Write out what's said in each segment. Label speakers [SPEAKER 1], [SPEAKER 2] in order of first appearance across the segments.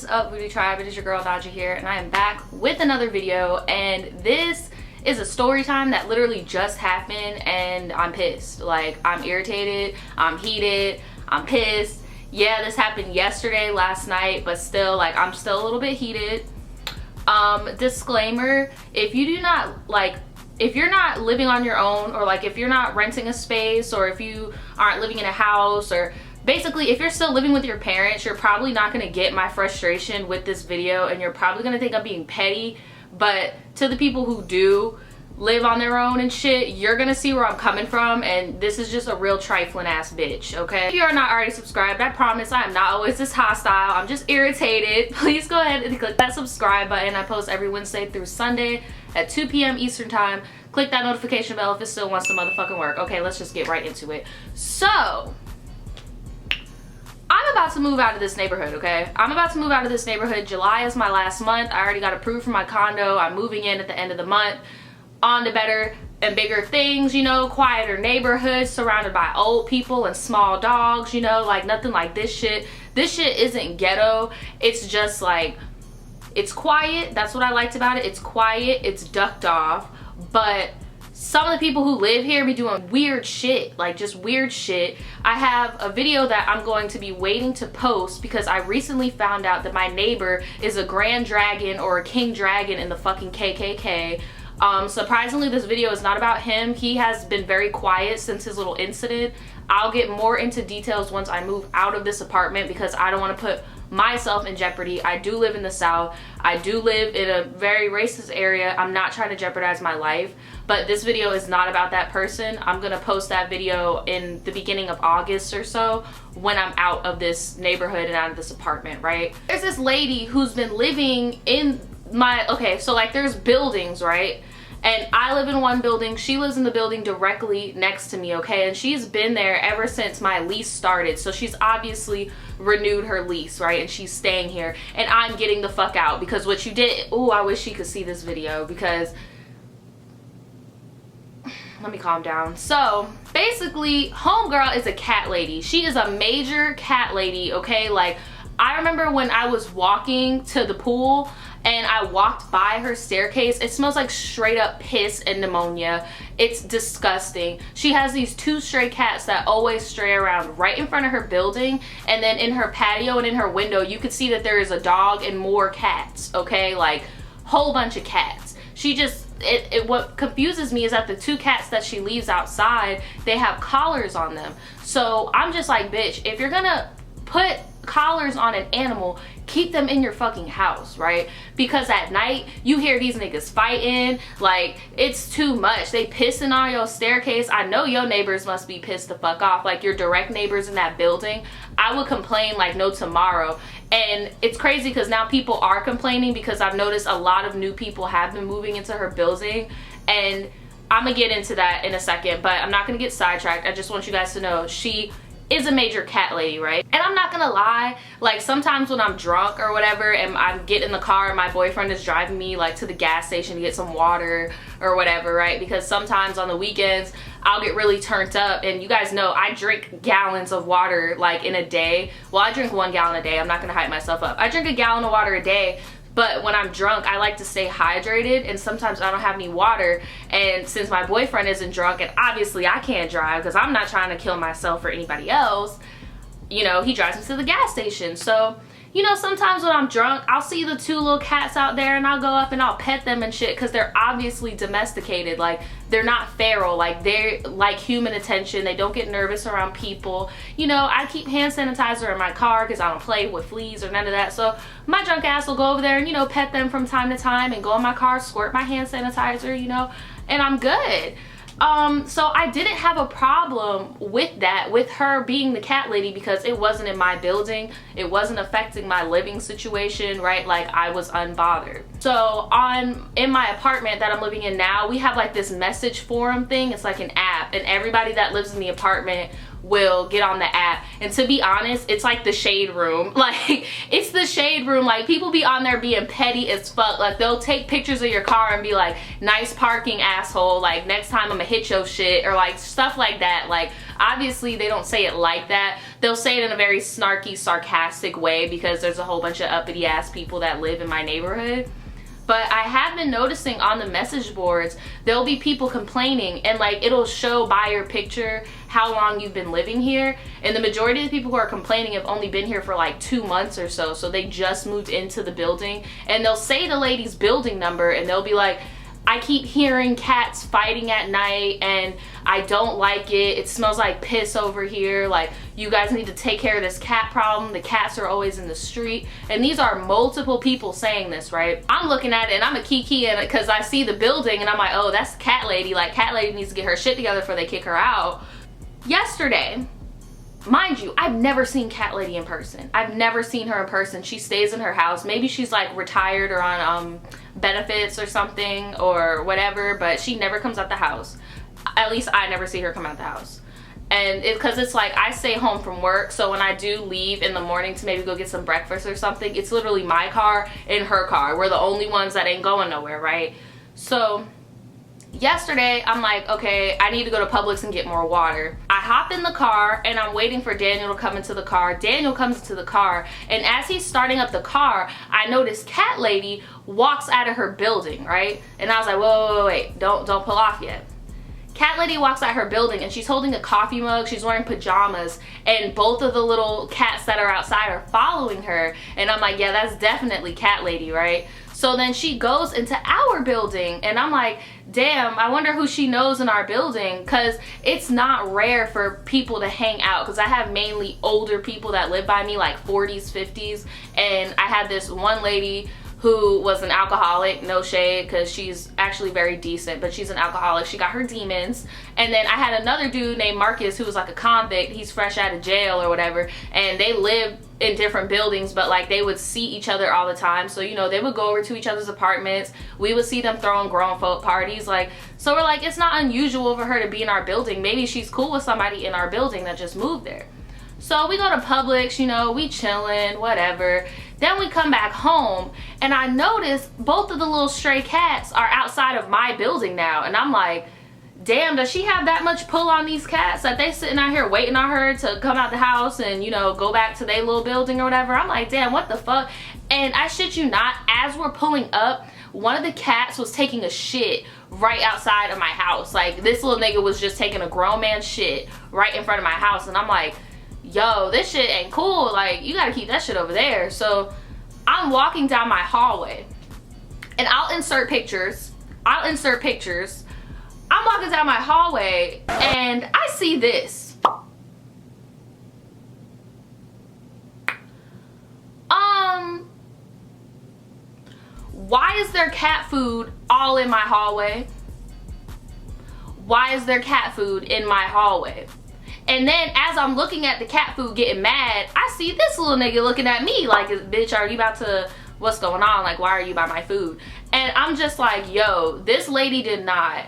[SPEAKER 1] is up, Voodoo Tribe? It is your girl Naja here, and I am back with another video. And this is a story time that literally just happened, and I'm pissed. Like, I'm irritated, I'm heated, I'm pissed. Yeah, this happened yesterday, last night, but still, like, I'm still a little bit heated. Disclaimer: if you do not if you're not living on your own, or like if you're not renting a space, or if you aren't living in a house, or basically if you're still living with your parents, you're probably not going to get my frustration with this video, and you're probably going to think I'm being petty. But to the people who do live on their own and shit, you're gonna see where I'm coming from, and this is just a real trifling ass bitch, okay? If you are not already subscribed, I promise I am not always this hostile. I'm just irritated. Please go ahead and click that subscribe button. I post every Wednesday through Sunday at 2 p.m. Eastern time. Click that notification bell if it still wants to motherfucking work. Okay, let's just get right into it. So, I'm about to move out of this neighborhood, okay? I'm about to move out of this neighborhood. July is my last month. I already got approved for my condo. I'm moving in at the end of the month. On to better and bigger things, you know, quieter neighborhoods surrounded by old people and small dogs, you know, like nothing like this shit. This shit isn't ghetto. It's just like, it's quiet. That's what I liked about it. It's quiet, it's ducked off, but some of the people who live here be doing weird shit, like just weird shit. I have a video that I'm going to be waiting to post because I recently found out that my neighbor is a grand dragon or a king dragon in the fucking KKK. Surprisingly, this video is not about him. He has been very quiet since his little incident. I'll get more into details once I move out of this apartment because I don't want to put myself in jeopardy. I do live in the South. I do live in a very racist area. I'm not trying to jeopardize my life, but this video is not about that person. I'm gonna post that video in the beginning of August or so when I'm out of this neighborhood and out of this apartment, right? There's this lady who's been living in my, okay, so like there's buildings, right? And I live in one building, she lives in the building directly next to me, okay? And she's been there ever since my lease started. So she's obviously renewed her lease, right? And she's staying here. And I'm getting the fuck out because what you did, ooh, I wish she could see this video because, let me calm down. So basically, homegirl is a cat lady. She is a major cat lady, okay? Like, I remember when I was walking to the pool and I walked by her staircase, it smells like straight up piss and pneumonia. It's disgusting. She has these two stray cats that always stray around right in front of her building, and then in her patio and in her window you could see that there is a dog and more cats, okay? Like, whole bunch of cats. She just, what confuses me is that the two cats that she leaves outside, they have collars on them. So I'm just like, bitch, if you're gonna put collars on an animal, keep them in your fucking house, right? Because at night you hear these niggas fighting, like it's too much. They pissing on your staircase. I know your neighbors must be pissed the fuck off, like your direct neighbors in that building. I would complain like no tomorrow. And it's crazy because now people are complaining because I've noticed a lot of new people have been moving into her building, and I'm gonna get into that in a second, but I'm not gonna get sidetracked. I just want you guys to know she is a major cat lady, right? And I'm not gonna lie, like sometimes when I'm drunk or whatever and I get in the car and my boyfriend is driving me like to the gas station to get some water or whatever, right? Because sometimes on the weekends I'll get really turned up, and you guys know I drink gallons of water like in a day. Well, I drink 1 gallon a day. I'm not gonna hype myself up. I drink a gallon of water a day. But when I'm drunk, I like to stay hydrated, and sometimes I don't have any water. And since my boyfriend isn't drunk, and obviously I can't drive because I'm not trying to kill myself or anybody else, you know, he drives me to the gas station. So, you know, sometimes when I'm drunk, I'll see the two little cats out there and I'll go up and I'll pet them and shit because they're obviously domesticated. Like, they're not feral. Like, they're like human attention. They don't get nervous around people. You know, I keep hand sanitizer in my car because I don't play with fleas or none of that. So my drunk ass will go over there and, you know, pet them from time to time and go in my car, squirt my hand sanitizer, you know, and I'm good. So I didn't have a problem with that, with her being the cat lady, because it wasn't in my building. It wasn't affecting my living situation, right? Like, I was unbothered. So in my apartment that I'm living in now, we have like this message forum thing. It's like an app, and everybody that lives in the apartment will get on the app, and to be honest, it's like the shade room. Like, it's the shade room. Like, people be on there being petty as fuck. Like, they'll take pictures of your car and be like, nice parking, asshole, like, next time I'm gonna hit your shit, or like stuff like that. Like, obviously they don't say it like that. They'll say it in a very snarky, sarcastic way, because there's a whole bunch of uppity ass people that live in my neighborhood. But I have been noticing on the message boards, there'll be people complaining, and like, it'll show by your picture how long you've been living here, and the majority of the people who are complaining have only been here for like 2 months or so. So they just moved into the building, and they'll say the lady's building number, and they'll be like, I keep hearing cats fighting at night and I don't like it. It smells like piss over here. Like, you guys need to take care of this cat problem. The cats are always in the street. And these are multiple people saying this, right? I'm looking at it and I'm a kiki in it because I see the building and I'm like, oh, that's cat lady. Like, cat lady needs to get her shit together before they kick her out. Yesterday, mind you, I've never seen cat lady in person. I've never seen her in person. She stays in her house. Maybe she's like retired or on benefits or something or whatever, but she never comes out the house. At least I never see her come out the house. And because it's like, I stay home from work, so when I do leave in the morning to maybe go get some breakfast or something, it's literally my car and her car. We're the only ones that ain't going nowhere, right? So yesterday, I'm like, okay, I need to go to Publix and get more water. I hop in the car and I'm waiting for Daniel to come into the car. Daniel comes into the car, and as he's starting up the car, I notice cat lady walks out of her building, right? And I was like, whoa, wait, don't pull off yet. Cat lady walks out her building and she's holding a coffee mug, she's wearing pajamas, and both of the little cats that are outside are following her. And I'm like, yeah, that's definitely cat lady, right? So then she goes into our building, and I'm like, damn, I wonder who she knows in our building, because it's not rare for people to hang out, because I have mainly older people that live by me, like 40s, 50s, and I had this one lady who was an alcoholic, no shade, because she's actually very decent, but she's an alcoholic. She got her demons. And then I had another dude named Marcus who was like a convict. He's fresh out of jail or whatever, and they lived in different buildings, but like, they would see each other all the time. So, you know, they would go over to each other's apartments. We would see them throwing grown folk parties. Like, so we're like, it's not unusual for her to be in our building. Maybe she's cool with somebody in our building that just moved there. So we go to Publix, you know, we chilling, whatever. Then we come back home, and I notice both of the little stray cats are outside of my building now. And I'm like, damn, does she have that much pull on these cats that they sitting out here waiting on her to come out the house and, you know, go back to their little building or whatever? I'm like, damn, what the fuck? And I shit you not, as we're pulling up, one of the cats was taking a shit right outside of my house. Like, this little nigga was just taking a grown man shit right in front of my house. And I'm like, yo, this shit ain't cool. Like, you gotta keep that shit over there. So I'm walking down my hallway, and I'll insert pictures. I'm walking down my hallway and I see this. Why is there cat food all in my hallway? Why is there cat food in my hallway? And then as I'm looking at the cat food getting mad, I see this little nigga looking at me like, bitch, are you about to, what's going on? Like, why are you by my food? And I'm just like, yo, this lady did not.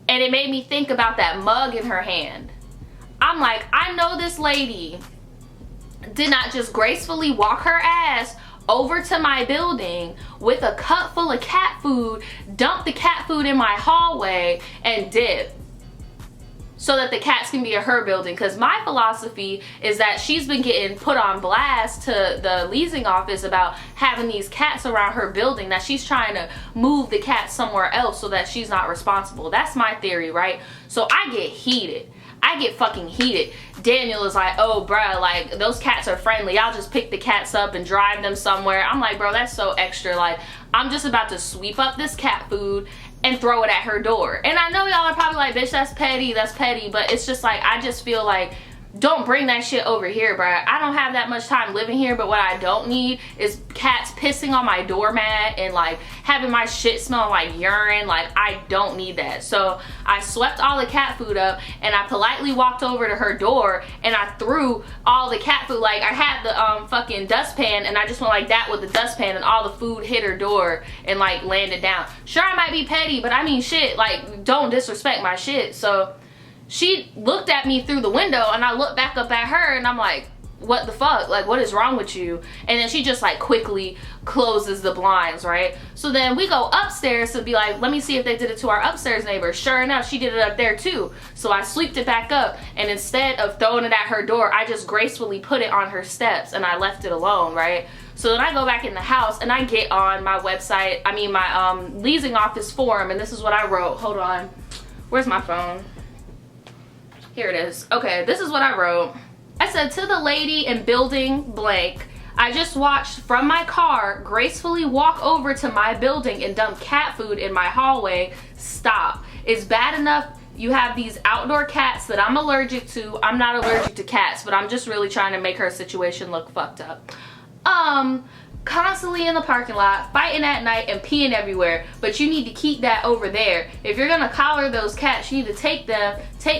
[SPEAKER 1] And it made me think about that mug in her hand. I'm like, I know this lady did not just gracefully walk her ass over to my building with a cup full of cat food, dump the cat food in my hallway, and dip, so that the cats can be at her building. Because my philosophy is that she's been getting put on blast to the leasing office about having these cats around her building, that she's trying to move the cats somewhere else so that she's not responsible. That's my theory, right? So I get heated. I get fucking heated. Daniel is like, oh bruh, like, those cats are friendly. I'll just pick the cats up and drive them somewhere. I'm like, bro, that's so extra. Like, I'm just about to sweep up this cat food and throw it at her door. And I know y'all are probably like, bitch, that's petty, but it's just like, I just feel like, don't bring that shit over here, bruh. I don't have that much time living here, but what I don't need is cats pissing on my doormat and like having my shit smell like urine. Like, I don't need that. So I swept all the cat food up, and I politely walked over to her door and I threw all the cat food. Like, I had the fucking dustpan, and I just went like that with the dustpan, and all the food hit her door and like landed down. Sure, I might be petty, but I mean, shit, like, don't disrespect my shit. So she looked at me through the window, and I looked back up at her, and I'm like, what the fuck? Like, what is wrong with you? And then she just like quickly closes the blinds, right? So then we go upstairs to be like, let me see if they did it to our upstairs neighbor. Sure enough, she did it up there too. So I sweeped it back up, and instead of throwing it at her door, I just gracefully put it on her steps, and I left it alone, right? So then I go back in the house, and I get on my website, I mean my leasing office forum, and this is what I wrote. Hold on, where's my phone? Here it is. Okay, this is what I wrote. I said, to the lady in building blank, I just watched from my car gracefully walk over to my building and dump cat food in my hallway. Stop. It's bad enough you have these outdoor cats that I'm allergic to. I'm not allergic to cats, but I'm just really trying to make her situation look fucked up. Constantly in the parking lot, fighting at night and peeing everywhere, but you need to keep that over there. If you're gonna collar those cats, you need to take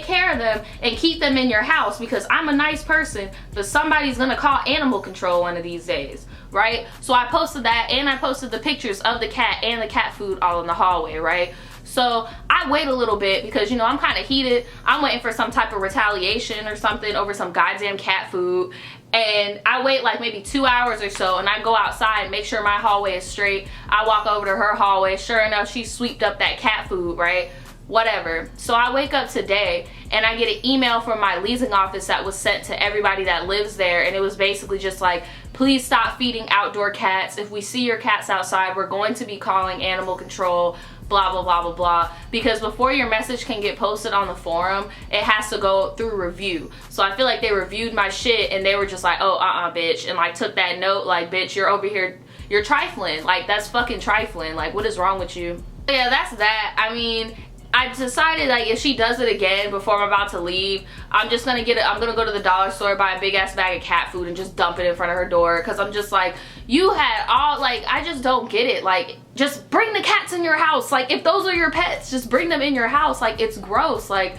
[SPEAKER 1] care of them, and keep them in your house, because I'm a nice person, but somebody's gonna call animal control one of these days, right? So I posted that, and I posted the pictures of the cat and the cat food all in the hallway, right? So I wait a little bit because, you know, I'm kind of heated. I'm waiting for some type of retaliation or something over some goddamn cat food. And I wait like maybe 2 hours or so, and I go outside and make sure my hallway is straight. I walk over to her hallway. Sure enough, she sweeped up that cat food, right? Whatever. So I wake up today, and I get an email from my leasing office that was sent to everybody that lives there, and it was basically just like, please stop feeding outdoor cats. If we see your cats outside, we're going to be calling animal control, blah blah blah blah blah, because before your message can get posted on the forum, it has to go through review. So I feel like they reviewed my shit, and they were just like, oh bitch, and like took that note like, bitch, you're over here, you're trifling, like that's fucking trifling, like what is wrong with you? Yeah, that's that. I mean, I decided like if she does it again before I'm about to leave, I'm just gonna I'm gonna go to the dollar store, buy a big ass bag of cat food, and just dump it in front of her door, because I'm just like, you had all, like, I just don't get it. Like, just bring the cats in your house. Like, if those are your pets, just bring them in your house. Like, it's gross. Like,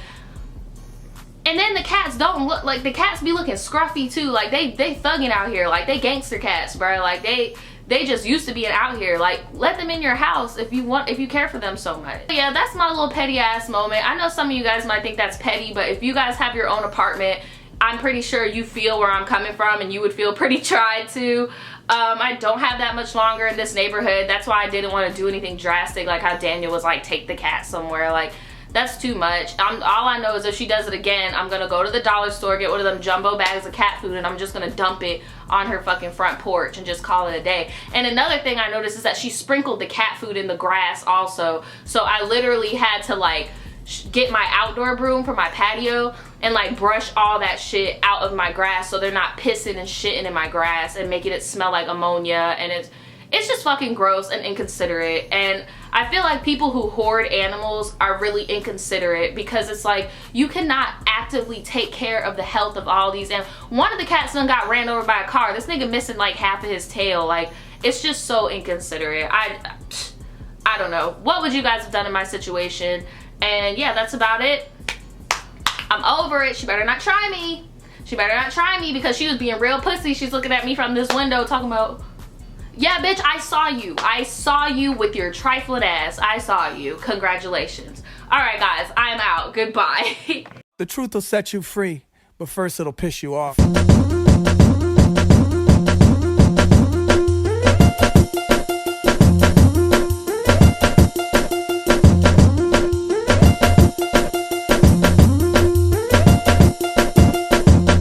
[SPEAKER 1] and then the cats don't look, like, the cats be looking scruffy too. Like, they thugging out here. Like, they gangster cats, bro. Like, they just used to being out here. Like, let them in your house if you care for them so much. Yeah, that's my little petty ass moment. I know some of you guys might think that's petty, but if you guys have your own apartment, I'm pretty sure you feel where I'm coming from, and you would feel pretty tried too. I don't have that much longer in this neighborhood. That's why I didn't want to do anything drastic, like how Daniel was like, take the cat somewhere. Like, that's too much. All I know is if she does it again, I'm gonna go to the dollar store, get one of them jumbo bags of cat food, and I'm just gonna dump it on her fucking front porch and just call it a day. And another thing I noticed is that she sprinkled the cat food in the grass also. So I literally had to like get my outdoor broom for my patio and like brush all that shit out of my grass, so they're not pissing and shitting in my grass and making it smell like ammonia. And it's just fucking gross and inconsiderate. And I feel like people who hoard animals are really inconsiderate, because it's like, you cannot actively take care of the health of all these animals. One of the cats done got ran over by a car. This nigga missing like half of his tail. Like, it's just so inconsiderate. I don't know. What would you guys have done in my situation? And yeah, that's about it. I'm over it. She better not try me. She better not try me, because she was being real pussy. She's looking at me from this window talking about, yeah, bitch, I saw you. I saw you with your trifling ass. I saw you. Congratulations. All right, guys, I'm out. Goodbye.
[SPEAKER 2] The truth will set you free, but first it'll piss you off.